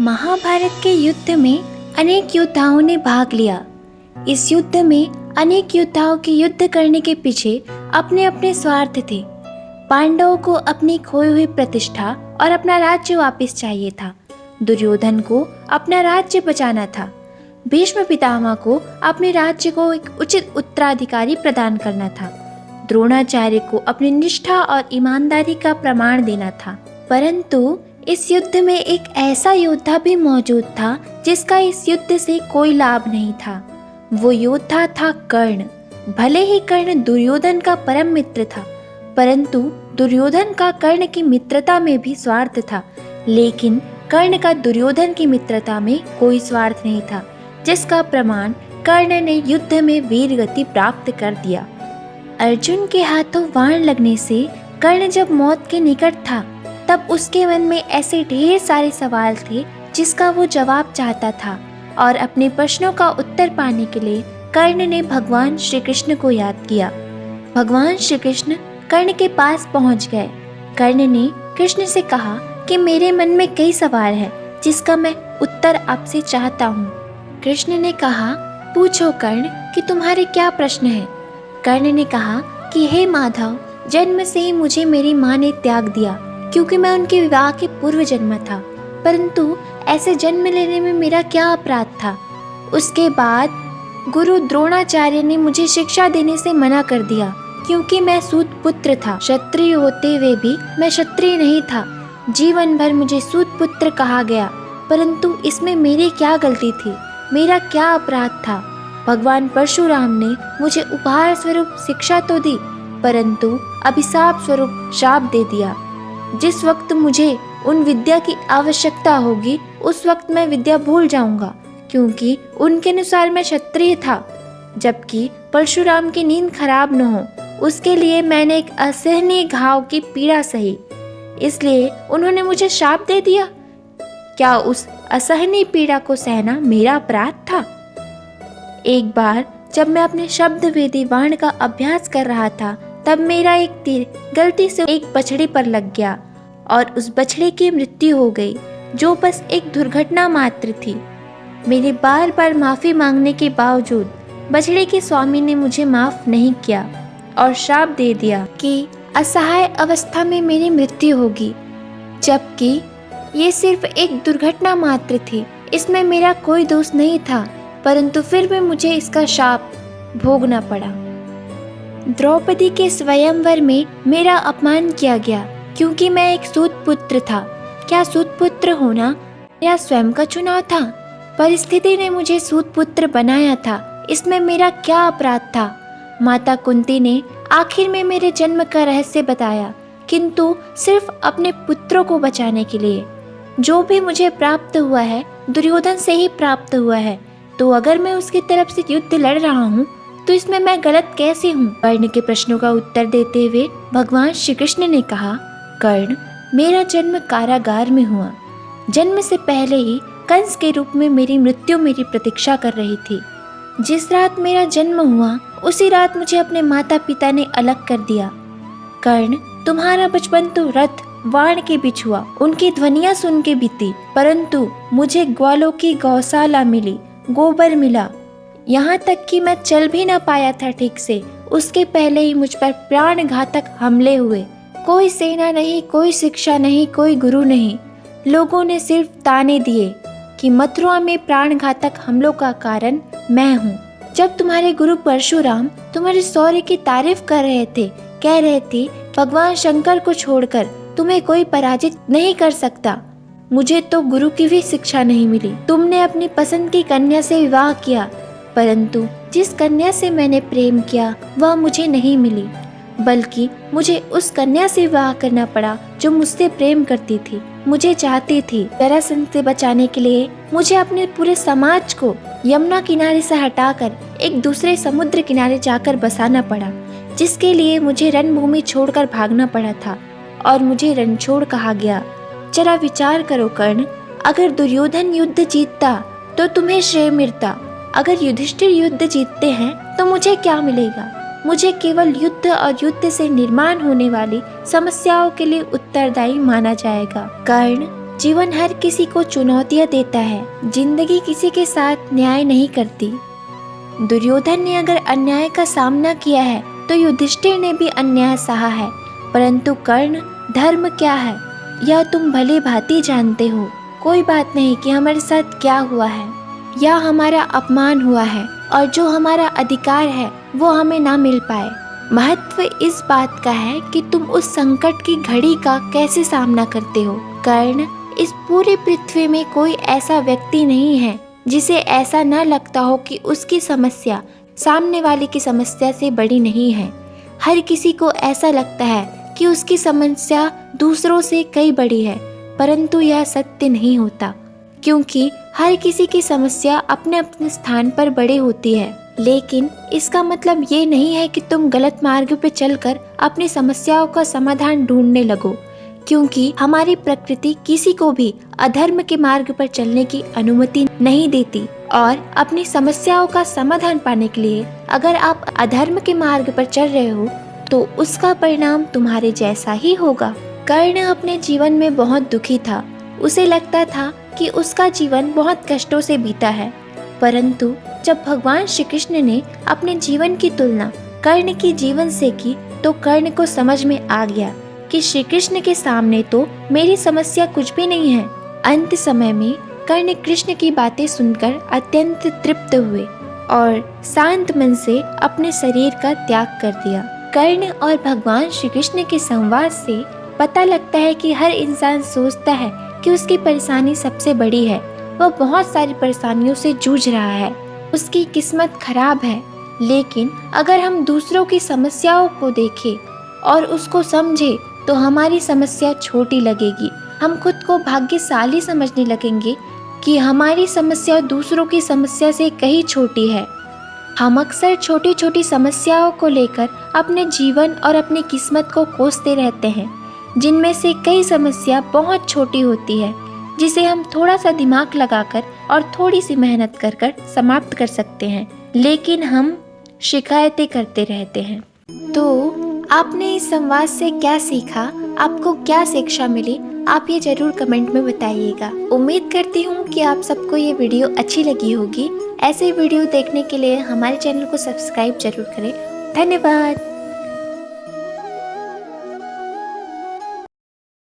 महाभारत के युद्ध में अनेक योद्धाओं ने भाग लिया। इस युद्ध में अनेक योद्धाओं के युद्ध करने के पीछे अपने अपने स्वार्थ थे। पांडवों को अपनी खोई हुई प्रतिष्ठा और अपना राज्य वापस चाहिए था। दुर्योधन को अपना राज्य बचाना था। भीष्म पितामह को अपने राज्य को एक उचित उत्तराधिकारी प्रदान करना था। द्रोणाचार्य को अपनी निष्ठा और ईमानदारी का प्रमाण देना था। परंतु इस युद्ध में एक ऐसा योद्धा भी मौजूद था जिसका इस युद्ध से कोई लाभ नहीं था। वो योद्धा था कर्ण। भले ही कर्ण दुर्योधन का परम मित्र था, परंतु दुर्योधन का कर्ण की मित्रता में भी स्वार्थ था। लेकिन कर्ण का दुर्योधन की मित्रता में कोई स्वार्थ नहीं था, जिसका प्रमाण कर्ण ने युद्ध में वीर गति प्राप्त कर दिया। अर्जुन के हाथों बाण लगने से कर्ण जब मौत के निकट था, तब उसके मन में ऐसे ढेर सारे सवाल थे जिसका वो जवाब चाहता था, और अपने प्रश्नों का उत्तर पाने के लिए कर्ण ने भगवान श्री कृष्ण को याद किया। भगवान श्री कृष्ण कर्ण के पास पहुंच गए। कर्ण ने कृष्ण से कहा कि मेरे मन में कई सवाल हैं जिसका मैं उत्तर आपसे चाहता हूँ। कृष्ण ने कहा, पूछो कर्ण कि तुम्हारे क्या प्रश्न है। कर्ण ने कहा कि हे माधव, जन्म से ही मुझे मेरी माँ ने त्याग दिया, क्योंकि मैं उनके विवाह के पूर्व जन्मा था। परंतु ऐसे जन्म लेने में मेरा क्या अपराध था। उसके बाद गुरु द्रोणाचार्य ने मुझे शिक्षा देने से मना कर दिया, क्योंकि मैं सूत पुत्र था। क्षत्रिय होते हुए भी मैं क्षत्रिय नहीं था। जीवन भर मुझे सूत पुत्र कहा गया, परंतु इसमें मेरी क्या गलती थी, मेरा क्या अपराध था। भगवान परशुराम ने मुझे उपहार स्वरूप शिक्षा तो दी, परंतु अभिशाप स्वरूप शाप दे दिया। जिस वक्त मुझे उन विद्या की आवश्यकता होगी, उस वक्त मैं विद्या भूल जाऊंगा, क्योंकि उनके अनुसार मैं क्षत्रिय था। जबकि परशुराम की नींद खराब न हो, उसके लिए मैंने एक असहनीय घाव की पीड़ा सही, इसलिए उन्होंने मुझे शाप दे दिया। क्या उस असहनीय पीड़ा को सहना मेरा अपराध था? एक बार जब मैं अपने शब्द वेदी बाण का अभ्यास कर रहा था, तब मेरा एक तीर गलती से एक बछड़ी पर लग गया और उस बछड़े की मृत्यु हो गई, जो बस एक दुर्घटना मात्र थी। मेरे बार बार माफी मांगने के बावजूद बछड़े के स्वामी ने मुझे माफ नहीं किया और श्राप दे दिया कि असहाय अवस्था में मेरी मृत्यु होगी, जबकि ये सिर्फ एक दुर्घटना मात्र थी। इसमें मेरा कोई दोष नहीं था, परंतु फिर भी मुझे इसका शाप भोगना पड़ा। द्रौपदी के स्वयंवर में मेरा अपमान किया गया, क्योंकि मैं एक सूत पुत्र था। क्या सूत पुत्र होना मेरा स्वयं का चुनाव था? परिस्थिति ने मुझे सूत पुत्र बनाया था, इसमें मेरा क्या अपराध था? माता कुंती ने आखिर में मेरे जन्म का रहस्य बताया, किंतु सिर्फ अपने पुत्रों को बचाने के लिए। जो भी मुझे प्राप्त हुआ है दुर्योधन से ही प्राप्त हुआ है, तो अगर मैं उसकी तरफ से युद्ध लड़ रहा हूँ तो इसमें मैं गलत कैसे हूँ? कर्ण के प्रश्नों का उत्तर देते हुए भगवान श्री कृष्ण ने कहा, कर्ण, मेरा जन्म कारागार में हुआ। जन्म से पहले ही कंस के रूप में मेरी मृत्यु मेरी प्रतीक्षा कर रही थी। जिस रात मेरा जन्म हुआ, उसी रात मुझे अपने माता पिता ने अलग कर दिया। कर्ण, तुम्हारा बचपन तो रथ बाण के बीच हुआ, उनकी ध्वनियाँ सुन के बीती, परंतु मुझे ग्वालों की गौशाला मिली, गोबर मिला, यहाँ तक कि मैं चल भी ना पाया था ठीक से। उसके पहले ही मुझ पर प्राण घातक हमले हुए। कोई सेना नहीं, कोई शिक्षा नहीं, कोई गुरु नहीं। लोगों ने सिर्फ ताने दिए कि मथुरा में प्राण घातक हमलों का कारण मैं हूँ। जब तुम्हारे गुरु परशुराम तुम्हारे शौर्य की तारीफ कर रहे थे, कह रहे थे भगवान शंकर को छोड़कर तुम्हें कोई पराजित नहीं कर सकता, मुझे तो गुरु की भी शिक्षा नहीं मिली। तुमने अपनी पसंद की कन्या से विवाह किया, परंतु जिस कन्या से मैंने प्रेम किया वह मुझे नहीं मिली, बल्कि मुझे उस कन्या से विवाह करना पड़ा जो मुझसे प्रेम करती थी, मुझे चाहती थी। जरासंध से बचाने के लिए मुझे अपने पूरे समाज को यमुना किनारे से हटाकर एक दूसरे समुद्र किनारे जाकर बसाना पड़ा, जिसके लिए मुझे रणभूमि छोड़कर भागना पड़ा था और मुझे रणछोड़ कहा गया। जरा विचार करो कर्ण, अगर दुर्योधन युद्ध जीतता तो तुम्हें श्रेय मिलता, अगर युधिष्ठिर युद्ध जीतते हैं तो मुझे क्या मिलेगा? मुझे केवल युद्ध और युद्ध से निर्माण होने वाली समस्याओं के लिए उत्तरदायी माना जाएगा। कर्ण, जीवन हर किसी को चुनौतियां देता है। जिंदगी किसी के साथ न्याय नहीं करती। दुर्योधन ने अगर अन्याय का सामना किया है तो युधिष्ठिर ने भी अन्याय सहा है, परंतु कर्ण, धर्म क्या है यह तुम भली भांति जानते हो। कोई बात नहीं कि हमारे साथ क्या हुआ है या हमारा अपमान हुआ है और जो हमारा अधिकार है वो हमें ना मिल पाए। महत्व इस बात का है कि तुम उस संकट की घड़ी का कैसे सामना करते हो। कर्ण, इस पूरी पृथ्वी में कोई ऐसा व्यक्ति नहीं है जिसे ऐसा न लगता हो कि उसकी समस्या सामने वाले की समस्या से बड़ी नहीं है। हर किसी को ऐसा लगता है कि उसकी समस्या दूसरों से कई बड़ी है, परंतु यह सत्य नहीं होता, क्योंकि हर किसी की समस्या अपने अपने स्थान पर बड़ी होती है। लेकिन इसका मतलब ये नहीं है कि तुम गलत मार्ग पे चलकर अपनी समस्याओं का समाधान ढूंढने लगो, क्योंकि हमारी प्रकृति किसी को भी अधर्म के मार्ग पर चलने की अनुमति नहीं देती। और अपनी समस्याओं का समाधान पाने के लिए अगर आप अधर्म के मार्ग पर चल रहे हो तो उसका परिणाम तुम्हारे जैसा ही होगा। कर्ण अपने जीवन में बहुत दुखी था। उसे लगता था कि उसका जीवन बहुत कष्टों से बीता है, परंतु जब भगवान श्री कृष्ण ने अपने जीवन की तुलना कर्ण की जीवन से की तो कर्ण को समझ में आ गया कि श्री कृष्ण के सामने तो मेरी समस्या कुछ भी नहीं है। अंत समय में कर्ण कृष्ण की बातें सुनकर अत्यंत तृप्त हुए और शांत मन से अपने शरीर का त्याग कर दिया। कर्ण और भगवान श्री कृष्ण के संवाद से पता लगता है कि हर इंसान सोचता है कि उसकी परेशानी सबसे बड़ी है, वह बहुत सारी परेशानियों से जूझ रहा है, उसकी किस्मत खराब है। लेकिन अगर हम दूसरों की समस्याओं को देखें और उसको समझें तो हमारी समस्या छोटी लगेगी। हम खुद को भाग्यशाली समझने लगेंगे कि हमारी समस्या दूसरों की समस्या से कहीं छोटी है। हम अक्सर छोटी छोटी समस्याओं को लेकर अपने जीवन और अपनी किस्मत को कोसते रहते हैं, जिनमें से कई समस्या बहुत छोटी होती है, जिसे हम थोड़ा सा दिमाग लगाकर और थोड़ी सी मेहनत कर कर समाप्त कर सकते हैं, लेकिन हम शिकायतें करते रहते हैं। तो आपने इस संवाद से क्या सीखा, आपको क्या शिक्षा मिली, आप ये जरूर कमेंट में बताइएगा। उम्मीद करती हूँ कि आप सबको ये वीडियो अच्छी लगी होगी। ऐसे वीडियो देखने के लिए हमारे चैनल को सब्सक्राइब जरूर करें। धन्यवाद।